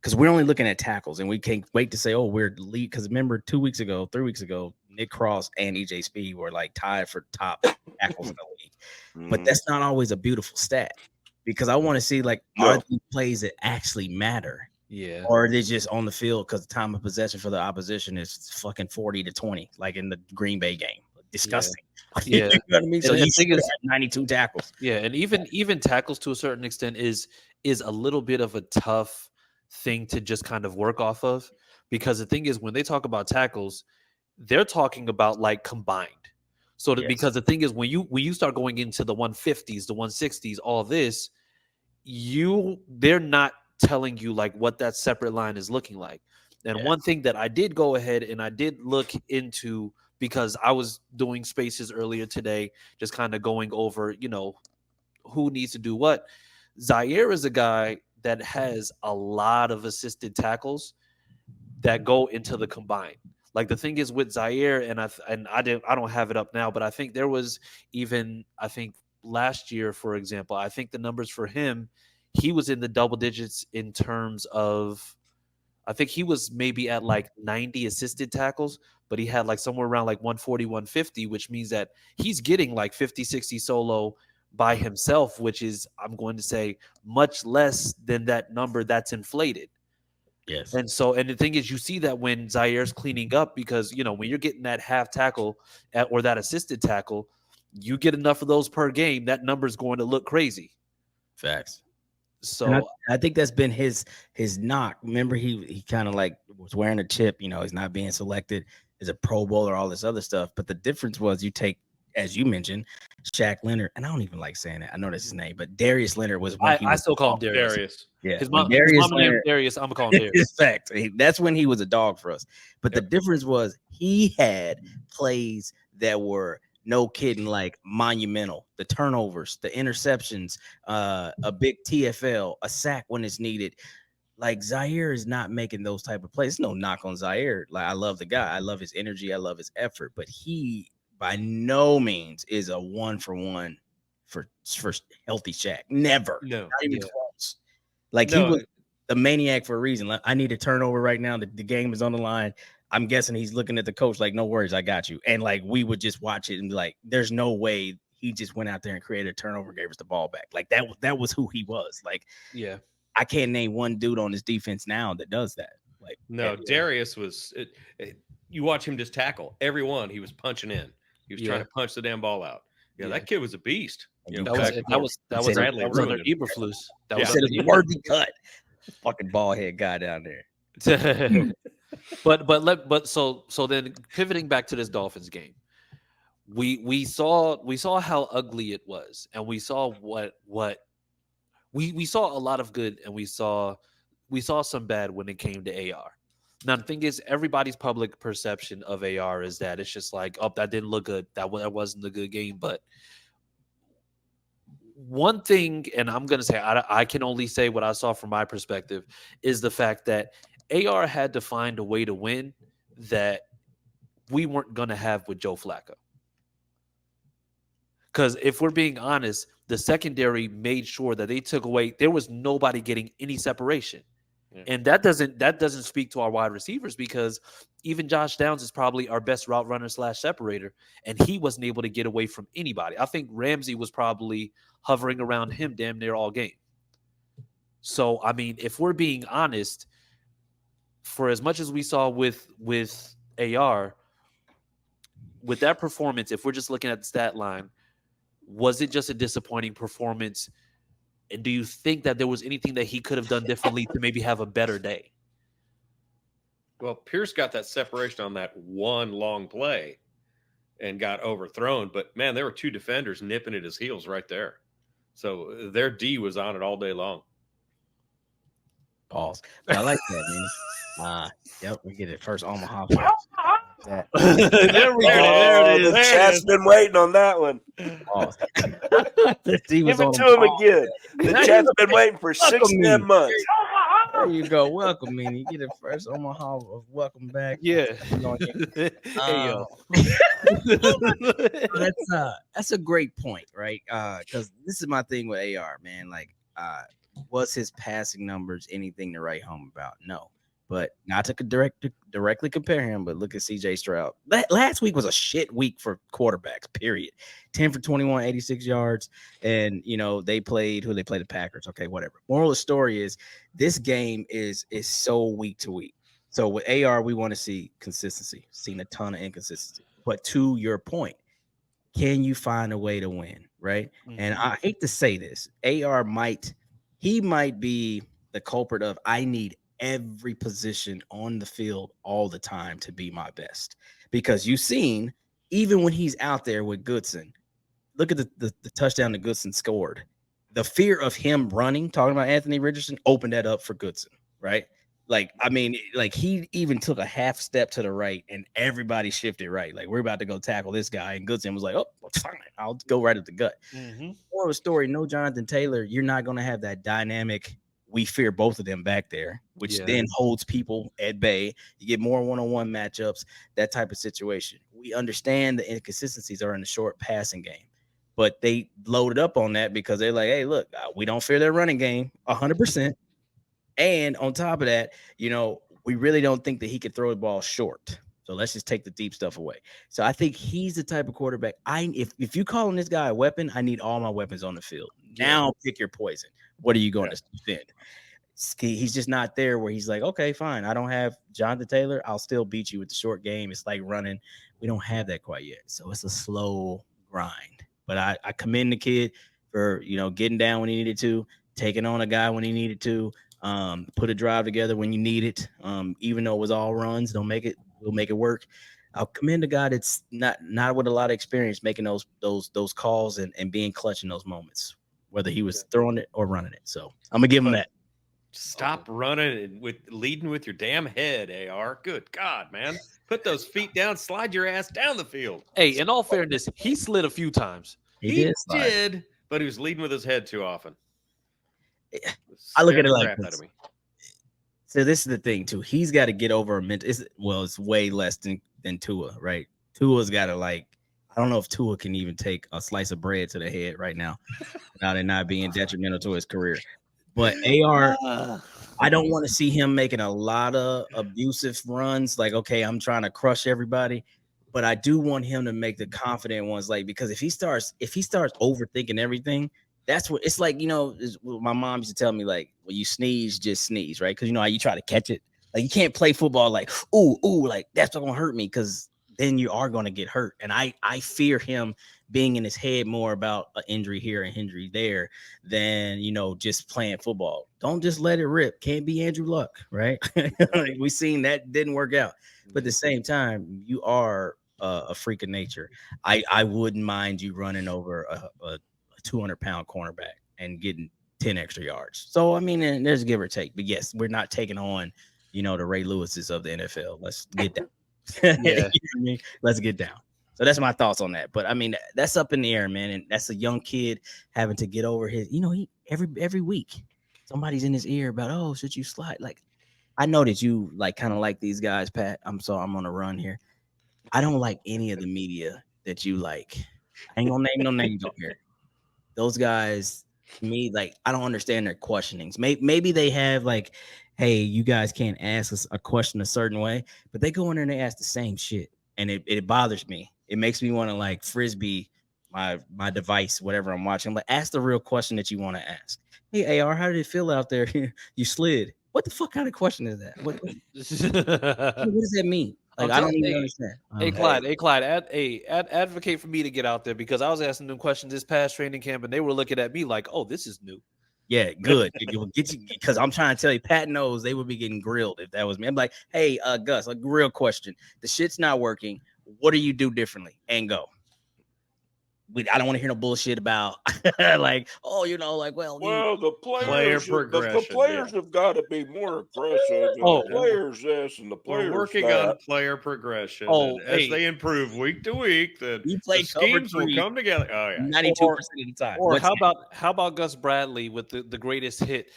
G: because we're only looking at tackles and we can't wait to say, oh, we're lead. Because remember 3 weeks ago, Nick Cross and EJ Speed were like tied for top tackles in the league. But that's not always a beautiful stat, because I want to see are these plays that actually matter?
A: Yeah.
G: Or are they just on the field because the time of possession for the opposition is fucking 40-20, like in the Green Bay game? Disgusting.
A: Yeah.
G: You know what I mean? So
A: And
G: you
A: the thing is,
G: 92 tackles.
A: Yeah, and even tackles to a certain extent is a little bit of a tough thing to just kind of work off of, because the thing is, when they talk about tackles, they're talking about like combined. So because the thing is, when you start going into the 150s, the 160s, all this, they're not telling you like what that separate line is looking like. And one thing that I did go ahead and I did look into, because I was doing spaces earlier today, just kind of going over, who needs to do what. Zaire is a guy that has a lot of assisted tackles that go into the combine. Like the thing is with Zaire, and I don't have it up now, but I think there was last year, for example, I think the numbers for him, he was in the double digits in terms of, I think he was maybe at like 90 assisted tackles, but he had like somewhere around like 140, 150, which means that he's getting like 50, 60 solo by himself, which is, I'm going to say, much less than that number that's inflated.
G: Yes.
A: And the thing is, you see that when Zaire's cleaning up, because, when you're getting that half tackle or that assisted tackle, you get enough of those per game, that number is going to look crazy.
G: Facts.
A: So
G: I think that's been his knock. Remember, he kind of like was wearing a chip, he's not being selected as a Pro Bowler, all this other stuff. But the difference was, you take, as you mentioned, Shaq Leonard, and I don't even like saying that. I know that's his name, but Darius Leonard was when
A: I still call him Darius.
G: Yeah,
A: his mom named Darius. I'm gonna call him Darius.
G: Fact. That's when he was a dog for us. But the difference was he had plays that were, no kidding, like monumental. The turnovers, the interceptions, a big TFL, a sack when it's needed. Like Zaire is not making those type of plays. No knock on Zaire. Like, I love the guy. I love his energy. I love his effort. But he by no means is a 1-for-1 for healthy Shaq. Never.
E: No.
G: Not even close. Like, he was the maniac for a reason. Like, I need a turnover right now. The game is on the line. I'm guessing he's looking at the coach like, no worries, I got you. And like, we would just watch it and be like, there's no way he just went out there and created a turnover and gave us the ball back. Like, that was who he was. Like,
A: yeah,
G: I can't name one dude on his defense now that does that. Like,
E: Darius was. You watch him just tackle everyone. He was punching in. He was trying to punch the damn ball out. Yeah, that kid was a beast.
A: That was
E: Bradley
A: under
E: ruined him.
A: Eberflus.
G: That was a worthy cut. Fucking ball head guy down there.
A: So then pivoting back to this Dolphins game, we saw how ugly it was, and we saw what we saw a lot of good, and we saw some bad when it came to AR. Now the thing is, everybody's public perception of AR is that it's just like, oh, that didn't look good, that wasn't a good game. But one thing, and I'm gonna say I can only say what I saw from my perspective, is the fact that AR had to find a way to win that we weren't gonna have with Joe Flacco. Because if we're being honest, the secondary made sure that they took away. There was nobody getting any separation, and that doesn't speak to our wide receivers, because even Josh Downs is probably our best route runner / separator, and he wasn't able to get away from anybody. I think Ramsey was probably hovering around him damn near all game. So I mean, if we're being honest, for as much as we saw with AR, with that performance, if we're just looking at the stat line, was it just a disappointing performance? And do you think that there was anything that he could have done differently to maybe have a better day?
E: Well, Pierce got that separation on that one long play and got overthrown. But, man, there were two defenders nipping at his heels right there. So their D was on it all day long.
G: Pause. But I like that, man. Yep, we get it first Omaha.
A: There we go.
D: There it is. The chat's been waiting on that one.
G: Pause.
D: Give it to him again. The chat's been waiting for 6-10 months.
G: There you go. Welcome, man. You get it first Omaha of welcome back.
A: Yeah.
G: That's a great point, right? Because this is my thing with AR, man. Like, was his passing numbers anything to write home about? No. But not to directly compare him, but look at CJ Stroud. Last week was a shit week for quarterbacks, period. 10 for 21, 86 yards. And, they played the Packers. Okay, whatever. Moral of the story is this game is so week to week. So with AR, we want to see consistency. Seen a ton of inconsistency. But to your point, can you find a way to win, right? Mm-hmm. And I hate to say this. AR might be the culprit of I need every position on the field all the time to be my best, because you've seen, even when he's out there with Goodson, look at the touchdown that Goodson scored. The fear of him running, talking about Anthony Richardson, opened that up for Goodson, right? Like, I mean, like he even took a half step to the right and everybody shifted right. Like, we're about to go tackle this guy. And Goodson was like, oh, fine, I'll go right at the gut. Mm-hmm. More of a story, no Jonathan Taylor, you're not going to have that dynamic. We fear both of them back there, which then holds people at bay. You get more one-on-one matchups, that type of situation. We understand the inconsistencies are in the short passing game, but they loaded up on that because they're like, hey, look, we don't fear their running game 100%. And on top of that, we really don't think that he could throw the ball short. So let's just take the deep stuff away. So I think he's the type of quarterback. If you calling this guy a weapon, I need all my weapons on the field. Now pick your poison. What are you going to defend? He's just not there where he's like, okay, fine. I don't have Jonathan Taylor. I'll still beat you with the short game. It's like running. We don't have that quite yet. So it's a slow grind. But I commend the kid for, getting down when he needed to, taking on a guy when he needed to, put a drive together when you need it. Even though it was all runs, we'll make it work. I'll commend a guy that's not with a lot of experience making those calls and being clutch in those moments, whether he was throwing it or running it. So I'm gonna give him that.
E: Stop running leading with your damn head, AR. Good God, man. Put those feet down, slide your ass down the field.
A: Hey, in all fairness, he slid a few times.
E: He did, but he was leading with his head too often.
G: I look at it like this. So this is the thing too. He's got to get over a mental. It's way less than Tua, right? Tua's got to I don't know if Tua can even take a slice of bread to the head right now without it not being detrimental to his career. But AR, I don't want to see him making a lot of abusive runs. Like, okay, I'm trying to crush everybody, but I do want him to make the confident ones. Because if he starts overthinking everything, that's what it's like. My mom used to tell me, like, when you sneeze, just sneeze, right? Because how you try to catch it. Like, you can't play football like, ooh, like that's not gonna hurt me, because then you are going to get hurt. And I fear him being in his head more about an injury here and injury there than, just playing football. Don't just let it rip. Can't be Andrew Luck, right? We seen that didn't work out. But at the same time, you are a freak of nature. I wouldn't mind you running over a 200-pound cornerback and getting 10 extra yards. So, I mean, there's give or take. But, yes, we're not taking on, the Ray Lewises of the NFL. Let's get down.
E: Yeah.
G: You know what I mean? Let's get down. So that's my thoughts on that. But, I mean, that's up in the air, man. And that's a young kid having to get over his, he every week somebody's in his ear about, oh, should you slide? Like, I know that you, kind of like these guys, Pat. I'm on a run here. I don't like any of the media that you like. I ain't going to name no names on here. Those guys, to me, I don't understand their questionings. Maybe they have hey, you guys can't ask us a question a certain way, but they go in there and they ask the same shit, and it bothers me. It makes me want to frisbee my device, whatever I'm watching. But ask the real question that you want to ask. Hey, AR, how did it feel out there? You slid. What the fuck kind of question is that? What does that mean? I don't even understand.
A: Hey, Clyde, advocate for me to get out there, because I was asking them questions this past training camp, and they were looking at me like, "Oh, this is new."
G: Yeah, good. It will get you, because I'm trying to tell you, Pat knows they would be getting grilled if that was me. I'm like, hey, Gus, a real question. The shit's not working. What do you do differently? And go. I don't want to hear no bullshit about well,
D: the
E: player progression.
D: The players have got to be more aggressive. The players this and the players
E: we're working
D: that.
E: on player progression.
A: As
E: they improve week to week, the
G: schemes
E: will come together. Oh yeah,
G: 92% of the time.
A: Or how about Gus Bradley with the greatest hit?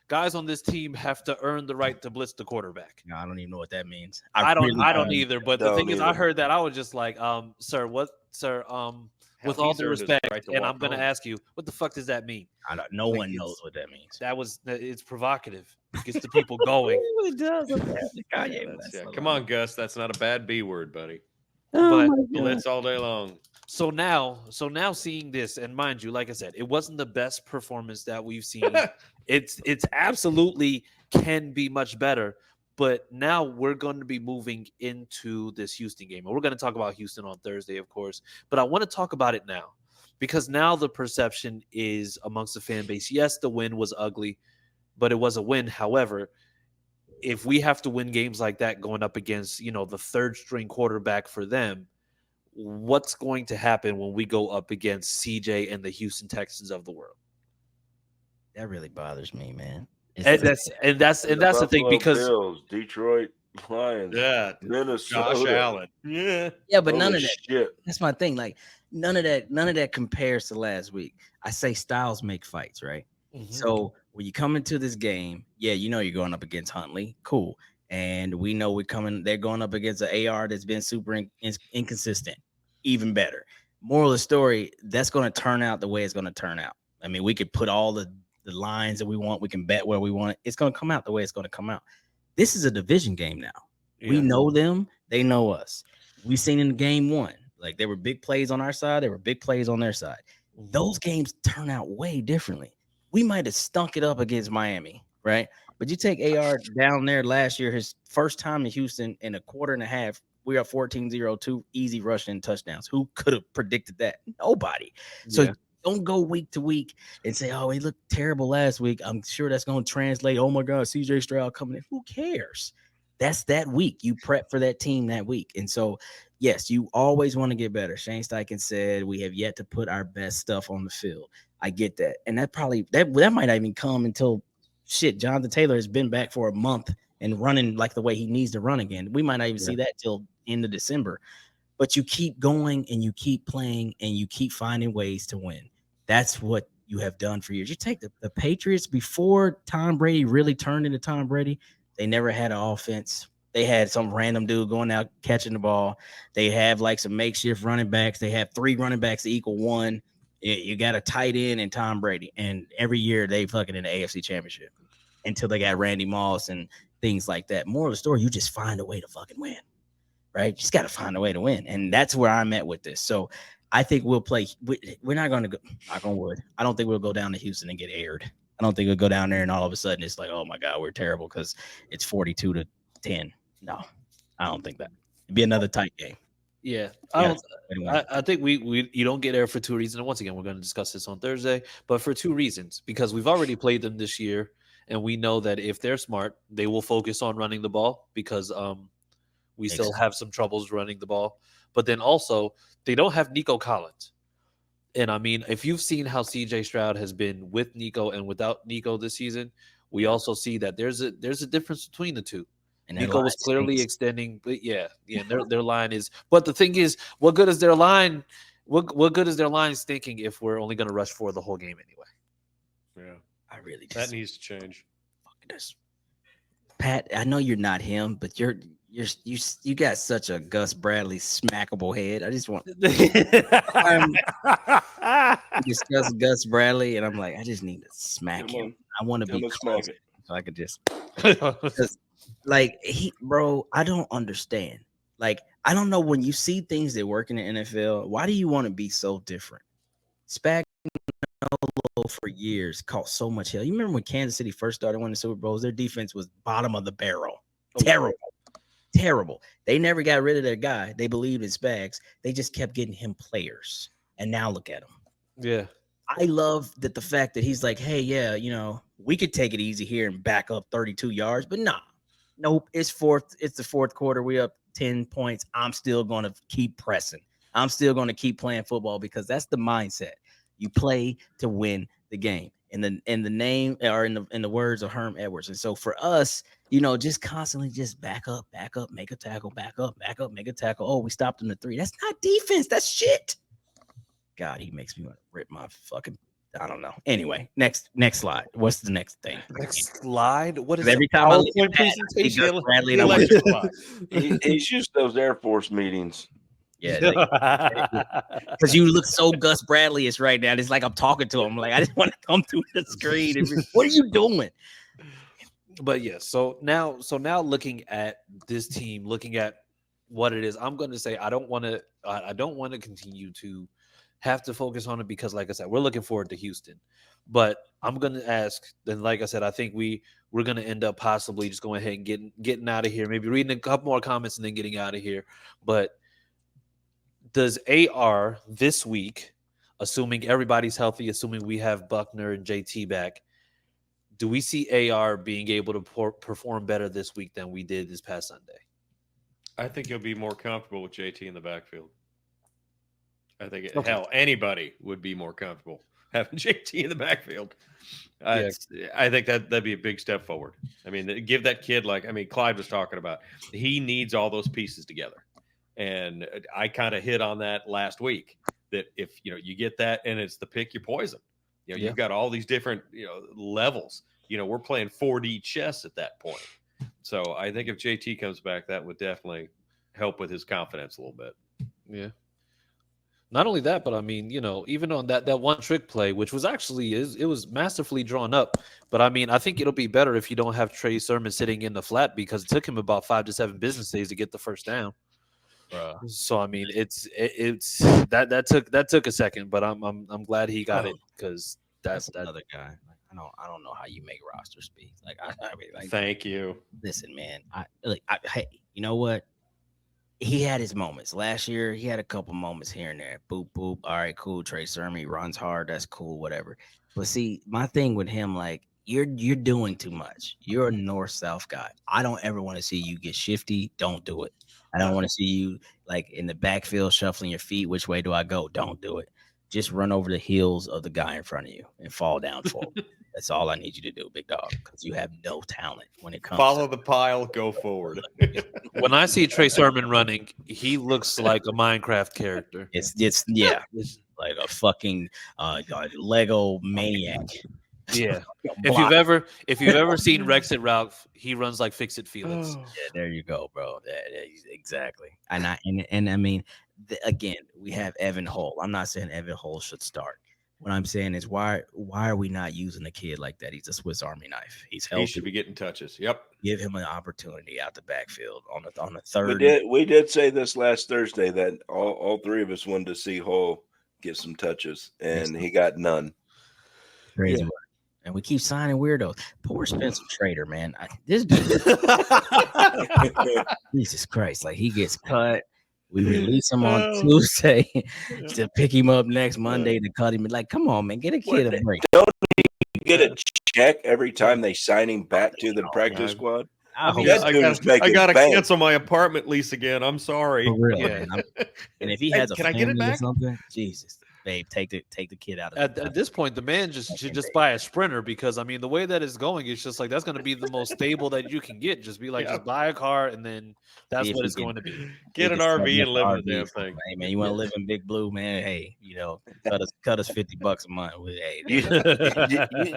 A: Guys on this team have to earn the right to blitz the quarterback.
G: No, I don't even know what that means.
A: I don't either. But the thing is, I heard that, I was just like, sir, with all due respect, and I'm going to ask you, what the fuck does that mean?
G: No one knows what that means.
A: It's provocative. It gets the people going.
G: It does.
E: Come on, Gus. That's not a bad B word, buddy.
A: But
E: blitz all day long.
A: So now seeing this, and mind you, like I said, it wasn't the best performance that we've seen. It's absolutely can be much better. But now we're going to be moving into this Houston game. And we're going to talk about Houston on Thursday, of course. But I want to talk about it now, because now the perception is amongst the fan base. Yes, the win was ugly, but it was a win. However, if we have to win games like that going up against, the third string quarterback for them, what's going to happen when we go up against CJ and the Houston Texans of the world?
G: That really bothers me, man.
A: And that's the thing, because
D: Bills, Detroit Lions, Minnesota,
E: Josh Allen,
G: but none of that. Shit. That's my thing. None of that compares to last week. I say styles make fights, right? Mm-hmm. So when you come into this game, you're going up against Huntley, cool, and we know they're going up against an AR that's been super inconsistent, even better. Moral of the story, that's going to turn out the way it's going to turn out. I mean, we could put all the lines that we want. We can bet where we want it. It's going to come out the way it's going to come out. This is a division game now. Yeah. We know them. They know us. We've seen in game one, there were big plays on our side. There were big plays on their side. Those games turn out way differently. We might have stunk it up against Miami, right? But you take AR down there last year, his first time in Houston in a quarter and a half, we are 14-0, 2 easy rushing touchdowns. Who could have predicted that? Nobody. So don't go week to week and say, oh, he looked terrible last week. I'm sure that's going to translate. Oh, my God, CJ Stroud coming in. Who cares? That's that week. You prep for that team that week. And so, yes, you always want to get better. Shane Steichen said we have yet to put our best stuff on the field. I get that. And that might not even come until, Jonathan Taylor has been back for a month and running the way he needs to run again. We might not even see that till end of December. But you keep going and you keep playing and you keep finding ways to win. That's what you have done for years. You take the Patriots before Tom Brady really turned into Tom Brady. They never had an offense. They had some random dude going out catching the ball. They have some makeshift running backs. They have 3 running backs to equal 1. You got a tight end and Tom Brady. And every year they fucking in the AFC Championship until they got Randy Moss and things like that. Moral of the story, you just find a way to fucking win, right? You just got to find a way to win. And that's where I'm at with this. So I think we'll play. We're not going to go, knock on wood. I don't think we'll go down to Houston and get aired. I don't think we'll go down there and all of a sudden it's oh my God, we're terrible because it's 42-10. No, I don't think that. It'd be another tight game.
A: Yeah,
G: Yeah.
A: I think we you don't get there for two reasons. And once again, we're going to discuss this on Thursday, but for two reasons, because we've already played them this year, and we know that if they're smart, they will focus on running the ball because we still have some troubles running the ball. But then also they don't have Nico Collins, and I mean, if you've seen how C.J. Stroud has been with Nico and without Nico this season, we also see that there's a difference between the two.
G: And
A: Nico was clearly extending, but yeah, their line is. But the thing is, what good is their line? What good is their line thinking if we're only going to rush for the whole game anyway?
E: Yeah,
G: I really
E: that needs to change.
G: Pat, I know you're not him, but you got such a Gus Bradley smackable head. I just want discuss Gus Bradley, and I'm like, I just need to smack him. I want to be close, so I could just. Like bro, I don't understand. Like, I don't know, when you see things that work in the NFL, why do you want to be so different? Spagnuolo for years caught so much hell. You remember when Kansas City first started winning Super Bowls? Their defense was bottom of the barrel. Terrible. They never got rid of their guy. They believed in Spags. They just kept getting him players. And now look at him.
A: Yeah.
G: I love that the fact that he's like, hey, yeah, we could take it easy here and back up 32 yards, but nah. Nope, it's the fourth quarter. We up 10 points. I'm still going to keep pressing. I'm still going to keep playing football because that's the mindset. You play to win the game. In the name or in the words of Herm Edwards. And so for us, just constantly just back up, make a tackle, back up, make a tackle. Oh, we stopped him to 3. That's not defense. That's shit. God, he makes me want to rip my fucking. I don't know. Anyway, next slide. What's the next thing?
A: Next slide. What is
G: every time I look at
E: presentation?
G: Bradley, and I'm like,
D: he's used those Air Force meetings.
G: Yeah, because you look so Gus Bradley-ish right now. It's like I'm talking to him. Like, I just want to come through the screen. What are you doing?
A: But yeah, so now looking at this team, looking at what it is, I'm going to say I don't want to continue to have to focus on it because, like I said, we're looking forward to Houston. But I'm going to ask, then like I said, I think we're going to end up possibly just going ahead and getting out of here, maybe reading a couple more comments and then getting out of here. But does AR this week, assuming everybody's healthy, assuming we have Buckner and JT back, do we see AR being able to perform better this week than we did this past Sunday?
E: I think you'll be more comfortable with JT in the backfield. I think hell, anybody would be more comfortable having JT in the backfield. I think that'd be a big step forward. I mean, give that kid Clyde was talking about. He needs all those pieces together, and I kind of hit on that last week. That if you get that, and it's the pick your poison. You've got all these different levels. We're playing 4D chess at that point. So I think if JT comes back, that would definitely help with his confidence a little bit.
A: Yeah. Not only that, but I mean, even on that one trick play, which was actually it was masterfully drawn up. But I mean, I think it'll be better if you don't have Trey Sermon sitting in the flat because it took him about 5 to 7 business days to get the first down. So I mean, it's that took a second, but I'm glad he got it because that's
G: another guy. I don't know how you make roster speed.
E: Thank you.
G: Listen, man. Hey, you know what? He had his moments. Last year, he had a couple moments here and there. Boop, boop. All right, cool. Trey Sermon, he runs hard. That's cool, whatever. But see, my thing with him, you're doing too much. You're a north-south guy. I don't ever want to see you get shifty. Don't do it. I don't want to see you, in the backfield shuffling your feet. Which way do I go? Don't do it. Just run over the heels of the guy in front of you and fall down forward. That's all I need you to do, big dog, because you have no talent when it comes.
E: Follow the pile, go forward.
A: When I see Trey Sermon running, he looks like a Minecraft character.
G: It's like a fucking Lego maniac.
A: Yeah. If you've ever seen Rex-It Ralph, he runs like Fix-It Felix.
G: Yeah, there you go, bro. Exactly. And I mean, again, we have Evan Hull. I'm not saying Evan Hull should start. What I'm saying is, why are we not using a kid like that? He's a Swiss Army knife. He's healthy.
E: He should be getting touches. Yep.
G: Give him an opportunity out the backfield on the third.
D: We did say this last Thursday that all three of us wanted to see Hull get some touches, and he got none.
G: Crazy. and we keep signing weirdos. Poor Spencer Trader, man. This dude, Jesus Christ, like he gets cut. We release him on Tuesday to pick him up next Monday to cut him. Like, come on, man, get a kid a break.
D: Don't you get a check every time they sign him back to the practice squad?
E: I
D: I
E: gotta cancel my apartment lease again. I'm sorry.
G: For real,
A: Yeah.
G: man. And if he has
E: Can I get it back?
G: or something, Jesus, babe, take the kid out of
A: At this point, the man should just buy a Sprinter because I mean the way that it's going, it's just like that's going to be the most stable that you can get. Just be like, just buy a car, and then that's what it's going to be.
E: Get an RV and live in the damn thing.
G: Hey man, you want to live in Big Blue, man? Hey, cut us $50 a month. Hey,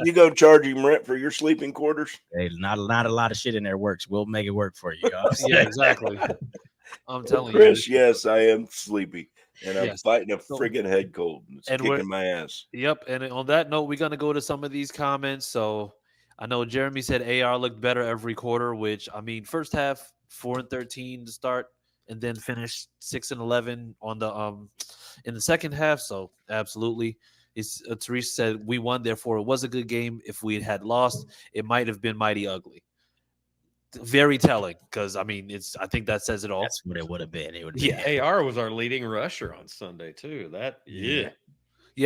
D: You go charge him rent for your sleeping quarters?
G: hey, not a lot of shit in there works. We'll make it work for you.
A: Yeah, exactly. I'm telling
D: Chris,
A: you.
D: yes, I am sleepy. And I'm
A: Yes.
D: fighting a friggin' head cold. It's
A: And
D: kicking my ass.
A: Yep. And on that note, we're going to go to some of these comments. So I know Jeremy said AR looked better every quarter, which I mean, first half 4-13 to start, and then finish 6-11 on the in the second half. So absolutely. Teresa said we won, therefore it was a good game. If we had lost, it might have been mighty ugly. Very telling, because I mean, I think that says it all.
G: That's what it would have been. It would.
A: Yeah.
E: AR was our leading rusher on Sunday too.
A: Yeah.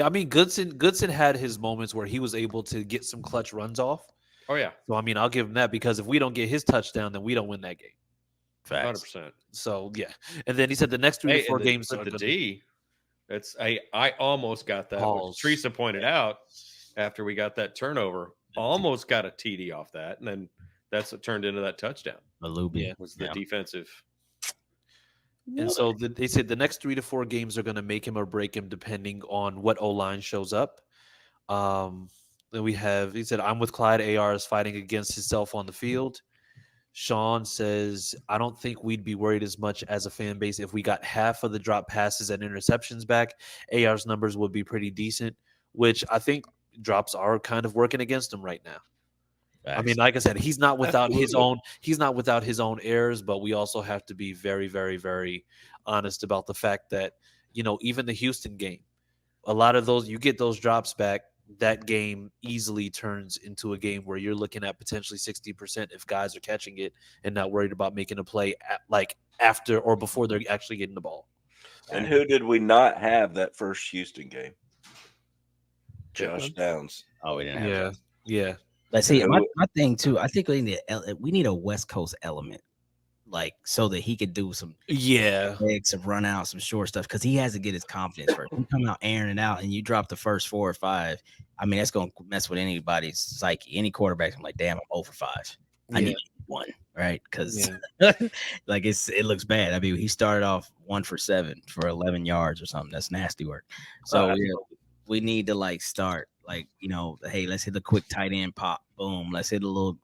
A: I mean, Goodson had his moments where he was able to get some clutch runs off.
E: Oh yeah.
A: So I mean, I'll give him that because if we don't get his touchdown, then we don't win that game.
G: Facts.
E: 100%.
A: So yeah, and then he said the next 3 to 4 games.
E: But the D, I almost got that. Which Teresa pointed out after we got that turnover, almost got a TD off that, and then that's what turned into that touchdown.
G: Malubi
E: Was the defensive.
A: And so they said the next 3 to 4 games are going to make him or break him depending on what O-line shows up. Then he said, I'm with Clyde. AR is fighting against himself on the field. Sean says, I don't think we'd be worried as much as a fan base if we got half of the drop passes and interceptions back. AR's numbers would be pretty decent, which I think drops are kind of working against him right now. I mean, like I said, he's not without his own errors, but we also have to be very, very, very honest about the fact that, even the Houston game, a lot of those, you get those drops back, that game easily turns into a game where you're looking at potentially 60% if guys are catching it and not worried about making a play after or before they're actually getting the ball.
D: And who did we not have that first Houston game? Josh Downs.
G: Oh, we didn't have that.
A: Yeah.
G: Let's see. My thing too. I think we need a West Coast element, like so that he could do some some run out, some short stuff, because he has to get his confidence first. You come out airing it out, and you drop the first 4 or 5. I mean, that's going to mess with anybody's psyche. Any quarterback, I'm like, damn, I'm 0 for 5. I need 1, right? Because like it looks bad. I mean, he started off 1 for 7 for 11 yards or something. That's nasty work. So we need to start. Hey, let's hit the quick tight end pop. Boom. Let's hit a little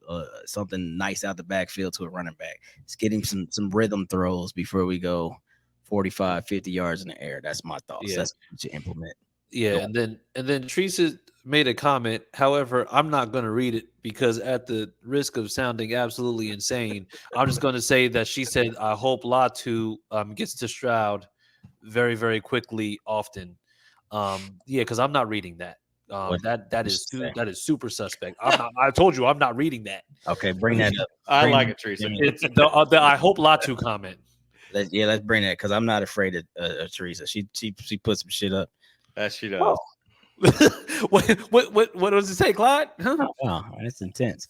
G: something nice out the backfield to a running back. Let's get him some rhythm throws before we go 45, 50 yards in the air. That's my thoughts. That's what you implement.
A: Yeah, and then Teresa made a comment. However, I'm not going to read it because at the risk of sounding absolutely insane, I'm just going to say that she said, I hope Latu gets to Stuard very, very quickly often. Because I'm not reading that. That is super suspect. I told you I'm not reading that.
G: Okay, bring that up.
E: I like it, Teresa.
A: It's the I hope Latu comment.
G: Let's bring that because I'm not afraid of Teresa. She put some shit up.
E: That she does.
A: Oh. what does it say, Clyde? Huh?
G: Oh, that's intense.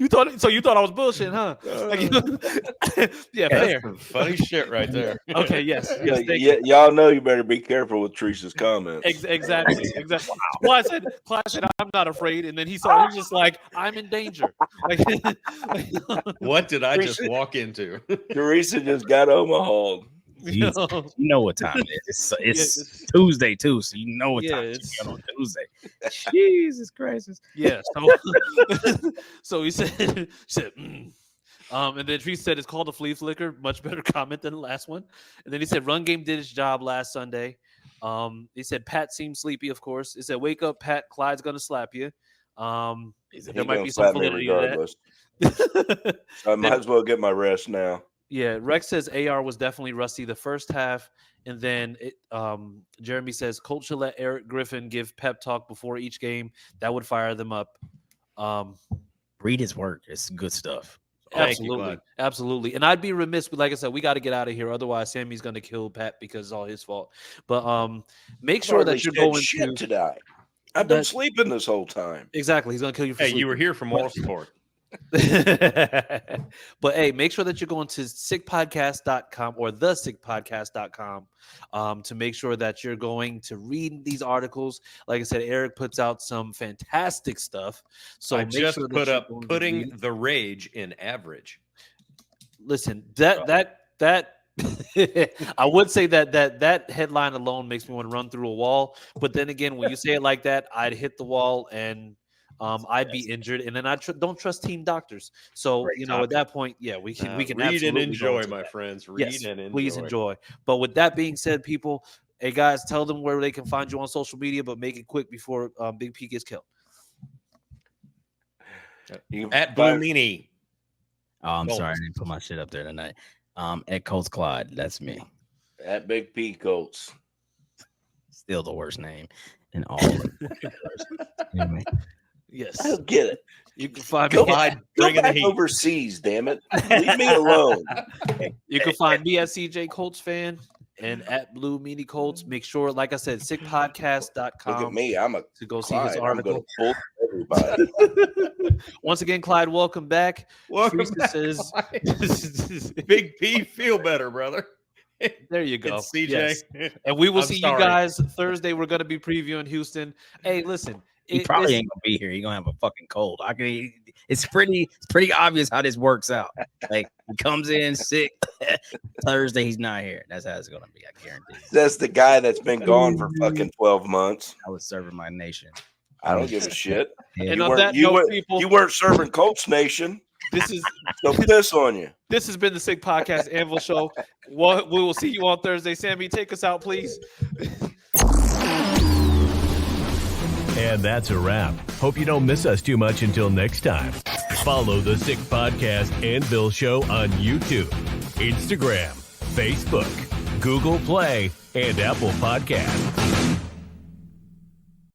A: You thought I was bullshit, huh? Yeah, fair.
E: Funny shit right there.
A: Okay, yes.
D: Y'all know you better be careful with Teresa's comments.
A: Exactly. Well, Clyde said I'm not afraid, and then he's just like, I'm in danger.
E: What did I just walk into?
D: Teresa just got Omaha.
G: You know what time it is. It's Tuesday too, so you know what time it's on Tuesday. Jesus Christ.
A: Yeah. So he said, and then Tree said it's called a flea flicker. Much better comment than the last one. And then he said run game did its job last Sunday. He said Pat seemed sleepy, of course. He said wake up, Pat. Clyde's gonna slap you. There might be some validity to that.
D: I might as well get my rest now.
A: Yeah, Rex says AR was definitely rusty the first half, and then Jeremy says Colts should let Eric Griffin give pep talk before each game. That would fire them up.
G: Read his work. It's good stuff.
E: Thank you,
A: Absolutely,
E: bud.
A: absolutely. And I'd be remiss, but like I said, we got to get out of here. Otherwise, Sammy's going to kill Pat because it's all his fault. But make
D: I've
A: sure
D: hardly
A: that you're
D: said
A: going
D: shit
A: to
D: tonight. I've been
A: that-
D: sleeping this whole time.
A: exactly. He's going to kill you for
E: Hey, you
A: sleeping.
E: were here for moral support.
A: But hey, make sure that you're going to sickpodcast.com or thesickpodcast.com to make sure that you're going to read these articles. Like I said, Eric puts out some fantastic stuff. So
E: I
A: make
E: just
A: sure that
E: put
A: you're
E: up
A: going to
E: putting
A: read-
E: the rage in average.
A: Listen, that I would say that headline alone makes me want to run through a wall. But then again, when you say it like that, I'd hit the wall and I'd be injured, and then I don't trust team doctors. So
G: Great
A: you know, at that point, yeah, we can
E: read and
A: absolutely go
E: enjoy,
A: into
E: my
A: that.
E: friends. Read
A: Yes,
E: and enjoy.
A: please enjoy. But with that being said, people, hey guys, tell them where they can find you on social media, but make it quick before Big P gets killed.
D: You can
E: At Blue
D: find-
E: Meanie.
G: Oh, I'm
E: Colts.
G: sorry, I didn't put my shit up there tonight. At Colts Clyde, that's me.
D: at Big P Colts.
G: Still the worst name in all of it. Anyway,
A: Yes,
D: I don't get it.
A: you can find
D: Go
A: me.
D: back,
E: bring in the
D: back
E: heat.
D: overseas, damn it. Leave me alone.
A: You can find me at CJ Colts fan and at Blue Meanie Colts. Make sure, like I said,
D: Look at
A: sickpodcast.com
D: me. I'm a
A: to go see his
D: Clyde. I'm
A: article.
D: going to pull everybody.
A: Once again, Clyde, welcome back.
E: Welcome
A: Teresa
E: back,
A: says-
E: Clyde. Big P, feel better, brother.
A: There you go.
E: It's CJ.
A: Yes. And we will
E: I'm
A: see
E: sorry.
A: you guys Thursday. We're going to be previewing Houston. Hey, listen.
G: he probably ain't gonna be here. He gonna have a fucking cold. It's pretty obvious how this works out. Like he comes in sick Thursday, he's not here. That's how it's gonna be. I guarantee.
D: That's the guy that's been gone for fucking 12 months.
G: I was serving my nation.
D: I don't give a shit.
A: And
D: You
A: on
D: weren't-
A: that
D: you
A: note,
D: weren't-
A: people,
D: You weren't serving Colts Nation.
A: this is
D: So piss on you.
A: this has been the Sick Podcast Anvil Show. We will see you on Thursday. Sammy, take us out, please.
B: And that's a wrap. Hope you don't miss us too much until next time. Follow the Sick Podcast Anvil Show on YouTube, Instagram, Facebook, Google Play, and Apple Podcasts.